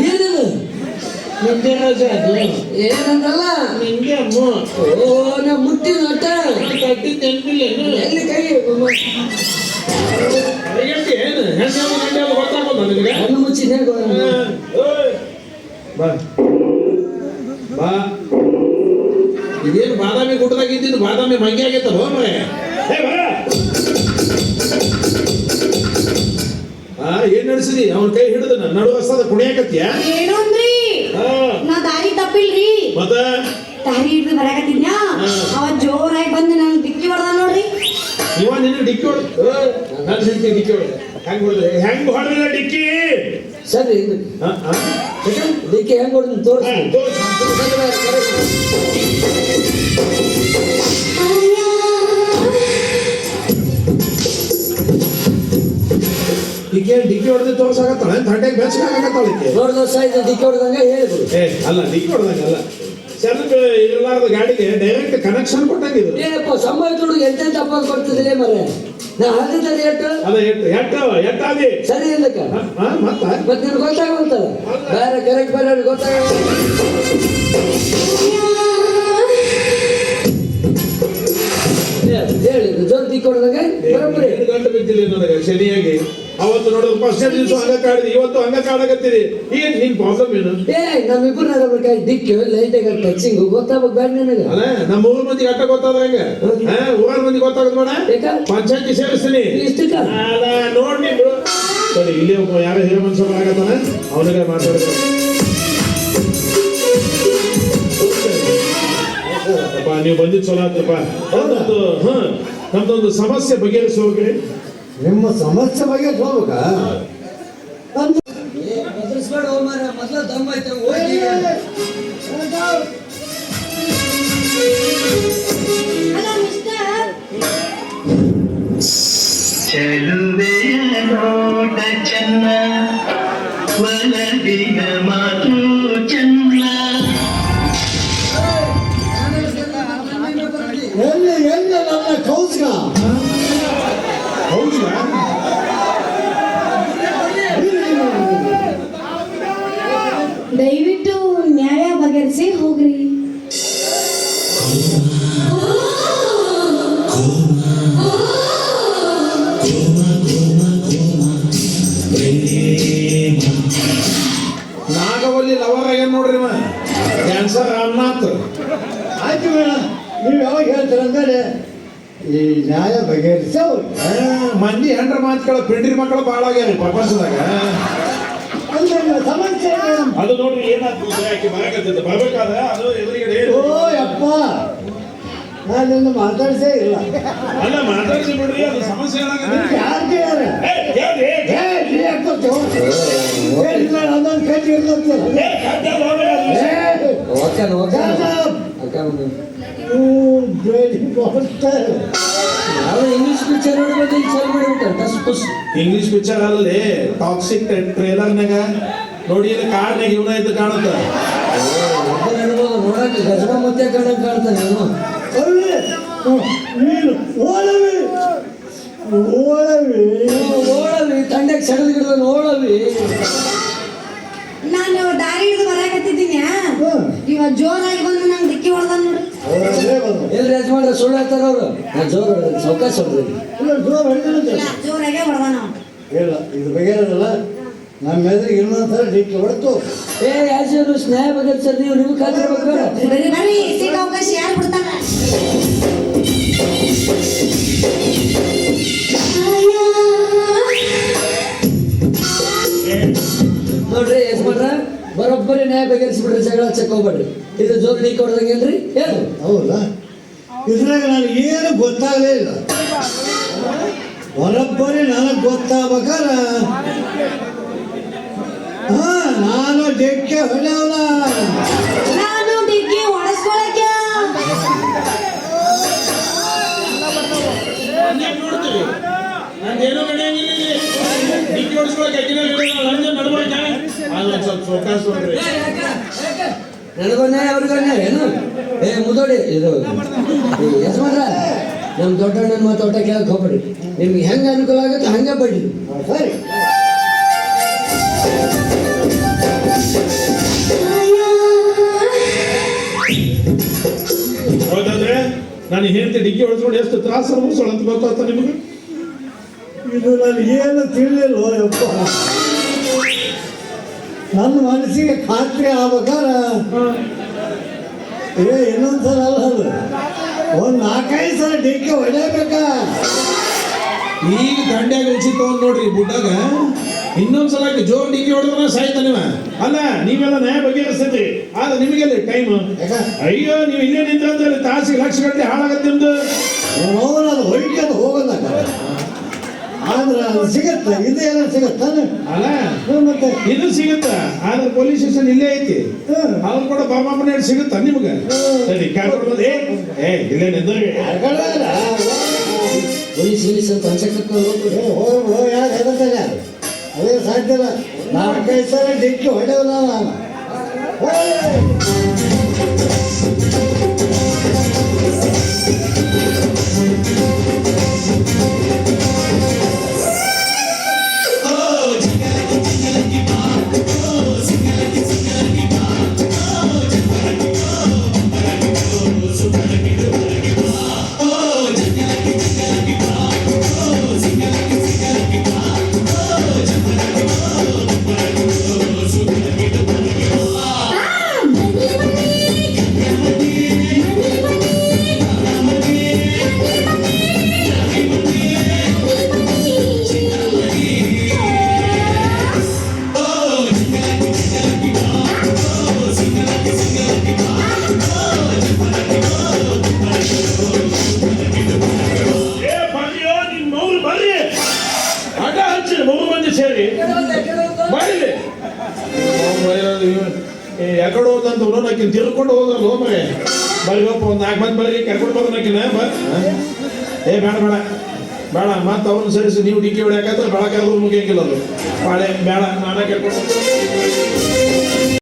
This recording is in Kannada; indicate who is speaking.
Speaker 1: ಏನಿದು
Speaker 2: ನಿಂದೆ ರಜೆ ಅದು
Speaker 1: ಏನಂತಲ್ಲ
Speaker 2: ನಿಂಗೆ ಅಮ್ಮ
Speaker 1: ಓ ನಾ ಮುಟ್ಟಿದ ಒಟ್ಟ
Speaker 2: ಕಟ್ಟಿ ನೆನಪಿಲ್ಲ
Speaker 1: ಎಲ್ಲಿ ಕೈ
Speaker 2: ಏನು ಹೆಣ್ಣು ಗೊತ್ತಾಗೋದು ನನಗೆ
Speaker 1: ಕಣ್ಣು ಮುಚ್ಚಿ
Speaker 2: ಬಾ ಬಾ ಇದೇನು ಬಾದಾಮಿ ಗುಡ್ಡದಾಗ ಇದ್ದಿದ್ದು ಬಾದಾಮಿ ಮಂಗಿ ಆಗೈತಲ್ಲ ಮರೆ ಏನ್ ನಡೆಸಿದಿ ಅವನ ಕೈ ಹಿಡಿದ ನಡು ಹೊಸದ ಕುಣಿಯಾಕತ್ತೀಯ
Speaker 3: ಏನು ಅಂದ್ರಿ ನಾ ದಾರಿ ತಪ್ಪಿಲ್ರಿ
Speaker 2: ಮತ್ತ
Speaker 3: ದಾರಿ ಹಿಡಿದು ಬರಾಕತ್ತಿದ್ನ ಅವ ಜೋರಾಗಿ ಬಂದು ನಂಗೆ ಡಿಕ್ಕಿ ಹೊಡೆದ ನೋಡ್ರಿ
Speaker 2: ಇವ ನಿನ್ನ ಡಿಕ್ಕಿ ಹೊಡ ನಾನು ಹೇಳ್ತೀನಿ ಡಿಕ್ಕಿ ಹೊಡ ಹೆಂಗ್ ಹೊಡೆದಿಲ್ಲ ಡಿಕ್ಕಿ
Speaker 1: ಸರಿ ಡಿಕ್ಕಿ ಹೆಂಗ್ ಹೊಡೆದ್ ತೋರಿಸಿ
Speaker 2: ಡಿಕ್ಕಿ ಹೊಡೆದು ತೋರ್ಸಾಕತ್ತಾಳೆ ತಂಟೆಗೆ ಬೆಚ್ಚಗಾಗತ್ತಾಳ
Speaker 1: ನೋಡಿದ ಇದು ಡಿಕ್ಕಿ ಹೊಡೆದಂಗ ಹೇಳಿದ್ರು
Speaker 2: ಅಲ್ಲ ಡಿಕ್ಕಿ ಹೊಡೆದಂಗ ಅಲ್ಲ ಚೆನ್ನ ಇರಲಾರ್ದ ಗಾಡಿಗೆ ಡೈರೆಕ್ಟ್ ಕನೆಕ್ಷನ್ ಕೊಟ್ಟಂಗಿದ್ರು
Speaker 1: ಏನಪ್ಪ ಸಂಬಂಧ ಹುಡುಗ ಎಂತ ತಪ್ಪ ಕೊಡ್ತಿದ್ರೆ ಮರೆ ನಾ ಹಾಕಿದ್ದೆ ಎಟ್ಟು
Speaker 2: ಅದ ಎಟ್ಟಾದಿ
Speaker 1: ಸರಿ ಇಲ್ಲಕ್ಕ
Speaker 2: ಮತ್ತೆ
Speaker 1: ನಿನ್ಗೆ ಗೊತ್ತಾಗುತ್ತಲ್ಲ ಬೇರೆ ಕರೆಕ್ಟ್ ಬೇರೆ ಗೊತ್ತಾಗ ಹೇಳಿದ್ರು ಜೋರ್ ಡಿಕ್ಕಿ ಹೊಡೆದಂಗ ಬರೋಬ್ಬರಿ
Speaker 2: ಗಂಟೆ ಬಿದ್ದಿಲ್ಲ ನನಗೆ ಶನಿಯಾಗಿ ಅವತ್ತು ನೋಡೋದು ಫಸ್ಟ್ ದಿವಸ ಹಂಗ ಕಾಡಿದ್ರಿ ಇವತ್ತು ಹಂಗ ಕಾಡಕತ್ತೀರಿ ಏನ್ ನಿನ್ ಪ್ರಾಬ್ಲಮ್ ಏನು
Speaker 1: ನಮ್ಮಿಬ್ರು ನಡಬೇಕಾಗಿ ಡಿಕ್ಕಿ ಲೈಟಾಗ ಟಚಿಂಗ್ ಗೊತ್ತಾಗ್ಬೇಕು ಬೇಡ ನನಗೆ
Speaker 2: ಅಲ್ಲ ನಮ್ಮ ಊರ್ ಮಂದಿಗೆ ಅಟ್ಟ ಗೊತ್ತಾದ್ರೆ ಹೆಂಗ ಊರ ಮಂದಿ ಗೊತ್ತಾಗದ್ ಬೇಡ ಪಂಚಾಯತಿ ಸೇರಿಸ್ತೀನಿ
Speaker 1: ಇಷ್ಟಕ್ಕ
Speaker 2: ಅದ ನೋಡ್ ನೀವು ಸರಿ ಇಲ್ಲಿ ಒಬ್ಬ ಯಾರೋ ಹಿರೋ ಮನುಷ್ಯ ಆಗತ್ತಾನ ಅವನಿಗೆ ಮಾತಾಡ್ತಾರೆ ನೀವು ಬಂದಿದ್ದು ಚಲೋ ಆತಪ್ಪ ನಮ್ದೊಂದು ಸಮಸ್ಯೆ ಬಗೆಹರಿಸಿ ಹೋಗ್ರಿ
Speaker 4: ನಿಮ್ಮ ಸಮಸ್ಯೆ ಬಗ್ಗೆ ಹೋಗ್ಬೇಕಾ
Speaker 1: ಮೊದಲ ದಮ್ಮ ಐತೆ
Speaker 3: ಅಲ್ಲ ಮಿಸ್ಟರ್
Speaker 5: ಚೆಲುವೆಯ ನೋಟ ಚೆನ್ನ ಒಲವಿನ ಮಾತು ಚೆನ್ನ
Speaker 4: ಎಲ್ಲಿ ನನ್ನ ಕೌಸ್ಗ
Speaker 3: ದಯವಿಟ್ಟು ನ್ಯಾಯ ಬಗೆಹರಿಸಿ ಹೋಗ್ರಿ
Speaker 2: ನಾಗವಲ್ಲಿ ಲವರ್ ಆಗ್ಯಾನ ನೋಡ್ರಿ ಡ್ಯಾನ್ಸರ್ ರಾಮನಾಥ್
Speaker 4: ಆಯ್ತು ಮೇಡಮ್ ನೀವು ಯಾವಾಗ ಹೇಳ್ತೀರಂದ್ರೆ ಈ ನ್ಯಾಯ ಬಗೆಹರಿಸಿ
Speaker 2: ಮಂದಿ ಹೆಂಡ್ರ ಮಾತುಗಳ ಪಿಂಡ್ರಿ ಮಕ್ಕಳು ಭಾಳ ಆಗ್ಯಾರ ಪ್ರಪಂಚದಾಗ
Speaker 4: ಅಂದ್ರೆ ಸಮಸ್ಯೆ ಏನು?
Speaker 2: ಅದು ನೋಡ್ರಿ ಏನಾಗ್ತದೆ ಯಾಕೆ ಬರಕತ್ತಿದ್ದ ಬರ್ಬೇಕಾದ್ರೆ ಅದು ಎದುರಿಗೆ
Speaker 4: ಓ ಯಪ್ಪ ನಾನಿನ್ನು ಮಾತಾಡ್ಸೇ ಇಲ್ಲ
Speaker 2: ಅಲ್ಲ ಮಾತಾಡ್ಸಿ ಬಿಡ್ರಿ ಅದು ಸಮಸ್ಯೆ
Speaker 4: ಯಾರು ಕೇಳ್ಯಾರ ಅದೊಂದು ಕಟ್ಟಿ
Speaker 1: ಇಂಗ್ಲಿಷ್ ಪಿಕ್ಚರ್ ನೋಡಿ ಬಂದು ಚಾಲು ಮಾಡಿಬಿಟ್ಟ
Speaker 2: ಇಂಗ್ಲಿಷ್ ಪಿಕ್ಚರ್ ಅಲ್ಲಿ ಟಾಕ್ಸಿಕ್ ಟ್ರೇಲರ್ನಾಗ ನೋಡಿ ಕಾರ್ನಾಗ ಇವನ ಇದ್ದು ಕಾಣುತ್ತ
Speaker 1: ನೋಡಕ್ಕೆ ಗಜನ ಮತ್ತೆ ಕಾಣಕ್ ಕಾಣ್ತಾನೆ
Speaker 4: ನೀನು ಓಳವಿ ಓಳವಿ
Speaker 1: ಓಳವಿ ತಂಡಕ್ಕೆ ಸೆಡಲ್ ಗಿಡದ ಓಳವಿ
Speaker 3: ನಾನು ದಾರಿ ಹಿಡಿದು ಬರಾಕತ್ತಿದ್ದೀನಿ ಇವ ಜೋರಾಗಿ ಬಂದು ನಂಗೆ ಡಿಕ್ಕಿ ಹೊಡೆದ ನೋಡ್ರಿ
Speaker 1: ಎಲ್ಲಿ ಯಜಮಾನ್ರ ಸುಳ್ಳು ಹೇಳ್ತಾರ ಅವರು ನಾನು ಜೋರ್ ಸೌಕಾಶ
Speaker 3: ಜೋರಾಗೆ ಹೊಡೆದ ನಾವು
Speaker 4: ಇಲ್ಲ ಇದು ಬಗೆಹರಲ್ಲ ನಮ್ಮ ಎದುರಿಗೆ ಇನ್ನೊಂದ್ಸಲ ಡಿಕ್ಕಿ ಹೊಡ್ತು
Speaker 1: ಯಾರು ಸ್ನೇಹ ಬಗ್ಗೆ ಸರ್ ನೀವು ನಿಮ್ಗೆ ಕಾತಿರ್ಬೇಕು
Speaker 3: ಬರೀ ಬರೀ ಸಿಕ್ಕ ಅವಕಾಶ ಯಾರು ಬಿಡ್ತಾರ
Speaker 1: ನೋಡ್ರಿ ಯಜಮಾನ್ರ ಬರೋಬ್ಬರಿ ನ್ಯಾಯ ಬಗೆಹರಿಸ್ಬಿಡ್ರಿ ಜಗಳ ಚೆಕ್ ಹೋಗ್ಬೇಡ್ರಿ ಇದು ಜೋರ್ ಡಿಕ್ಕಿ ಹೊಡೆದಂಗೇನ್ರಿ ಹೇಳು
Speaker 4: ಹೌದಾ ಇದ್ರಾಗ ನನಗೆ ಏನು ಗೊತ್ತಾಗಲೇ ಇಲ್ಲ ಬರೋಬ್ಬರಿ ನನಗೆ ಗೊತ್ತಾಗ್ಬೇಕಾರ ನಾನು ಡಿಕ್ಕಿ ಹೊಡೆಯವಲ್ಲ
Speaker 3: ನಾನು ಡಿಕ್ಕಿ ಹೊಡೆಸ್ಕೊಳಕ್ಕೆ
Speaker 2: ನಂದೇನು ನಡೆಯಂಗಿಲ್ಲ ಡಿಕ್ಕಿ ಹೊಡಿಸ್ಕೊಳಕ್ಕೆ ಸ್ವಲ್ಪ ಫೋಕಸ್ ಮಾಡ್ರಿ
Speaker 1: ನನಗೊನ್ನೆ ಅವ್ರಿಗೊನ್ನೆ ಏನು ಮುದೋಡಿ ಇದು ಯಜಮಾನ್ರ ನಮ್ಮ ದೊಡ್ಡಣ್ಣನ ಮಾತು ಊಟ ಕೇಳಕ್ಕೆ ಹೋಗ್ಬೇಡ್ರಿ ನಿಮ್ಗೆ ಹೆಂಗೆ ಅನುಕೂಲ ಆಗುತ್ತೆ ಹಂಗೆ ಬಡ್ರಿ
Speaker 4: ಸರಿ
Speaker 2: ನಾನು ಹೇಳ್ತಿ ಡಿಕ್ಕಿ ಹೊಡೆದ್ಕೊಂಡು ಎಷ್ಟು ತ್ರಾಸ ಅನುಭವಿಸೋಣ ಅಂತ ಗೊತ್ತಾಗ್ತ ನಿಮಗೆ?
Speaker 4: ಇದು ನನಗೇನು ತಿಳಿಲಿಲ್ಲ ಯಪ್ಪ. ನನ್ನ ಮನಸ್ಸಿಗೆ ಖಾತ್ರಿ ಆಗ್ಬೇಕಾರ ಇನ್ನೊಂದ್ಸಲ ಅಲ್ಲ ಅದು, ಒಂದು 4-5 ಸಲ ಡಿಕ್ಕಿ ಹೊಡೆಯಬೇಕಾ?
Speaker 2: ಈಗ ದಂಡ್ಯಾಗ ರುಚಿ ತಗೊಂಡ್ ನೋಡ್ರಿ ಬುಡ್ಡಾಗ ಇನ್ನೊಂದ್ಸಲ ಜೋರ್ ಡಿಕ್ಕಿ ಹೊಡೆದ್ರೆ ಸಾಯ್ತಾನಿವ. ಅಲ್ಲ ನೀವೆಲ್ಲ ನ್ಯಾಯ ಬಗೆಹರಿಸ್ತೀರಿ, ಆದ್ರೆ ನಿಮಗೆಲ್ಲ ಟೈಮ್. ಅಯ್ಯೋ ನೀವು ಇಲ್ಲೇ ನಿಂತ್ರೆ ತಾಸಿಗೆ ಲಕ್ಷ ಗಟ್ಟಲೆ ಹಾಳಾಗತ್ತೆ ನಿಮ್ದು.
Speaker 4: ಅವನು ಅದು ಹೊಯ್ಕೊಂಡು ಹೋಗೋದ ಆದ್ರೆ ಅದು ಸಿಗತ್ತ, ಇದು ಏನೋ ಸಿಗತ್ತಾನೆ.
Speaker 2: ಅಲ್ಲ
Speaker 4: ಮತ್ತೆ
Speaker 2: ಇದು ಸಿಗುತ್ತ, ಆದ್ರೆ ಪೊಲೀಸ್ ಸ್ಟೇಷನ್ ಇಲ್ಲೇ ಐತಿ. ಅವ್ರು ಕೂಡ ಬಾಬಾಮನೆ ಸಿಗುತ್ತ ನಿಮ್ಗೆ. ಸರಿ ಕರ್ಕೊಂಡು ಇಲ್ಲೇ ನಿಂದ್ರಿ.
Speaker 1: ಪೊಲೀಸ್ ಅಂತ ಅನ್ಸಕ್ಕೆ
Speaker 4: ಯಾರು ಹೆದರ್ತಾನೆ? ಅದೇ ಸಾಧ್ಯ ಇಲ್ಲ. 4-5 ಸಲ ಡಿಕ್ಕಿ ಹೊಡೆಯಲ್ಲ ನಾನು.
Speaker 2: ಎಕಡೆ ಹೋದಂತವ್ರು ನಾಕಿನ್ ತಿರ್ಕೊಂಡು ಹೋದ್ರಲ್ಲ ಮರೆ. ಬರ್ರಿ ಹೋಪ ಒಂದು 4 ಮಂದಿ ಬರ್ರಿ ಕರ್ಕೊಂಡು ಬರೋದು ನಾಕಿನ ಬೇಡ ಬೇಡ ಬೇಡ ಮತ್ತೆ ಅವ್ರನ್ನ ಸರಿಸಿ ನೀವು ಡಿಕ್ಕಿ ಹೊಡ್ಯಾಕಂದ್ರೆ ಬೆಳಕಾದ್ರೂ ಮುಗಿಯಂಗಿಲ್ಲ ಅದು. ಬಾಳೆ ಬೇಡ ನಾನೇ ಕರ್ಕೊಂಡು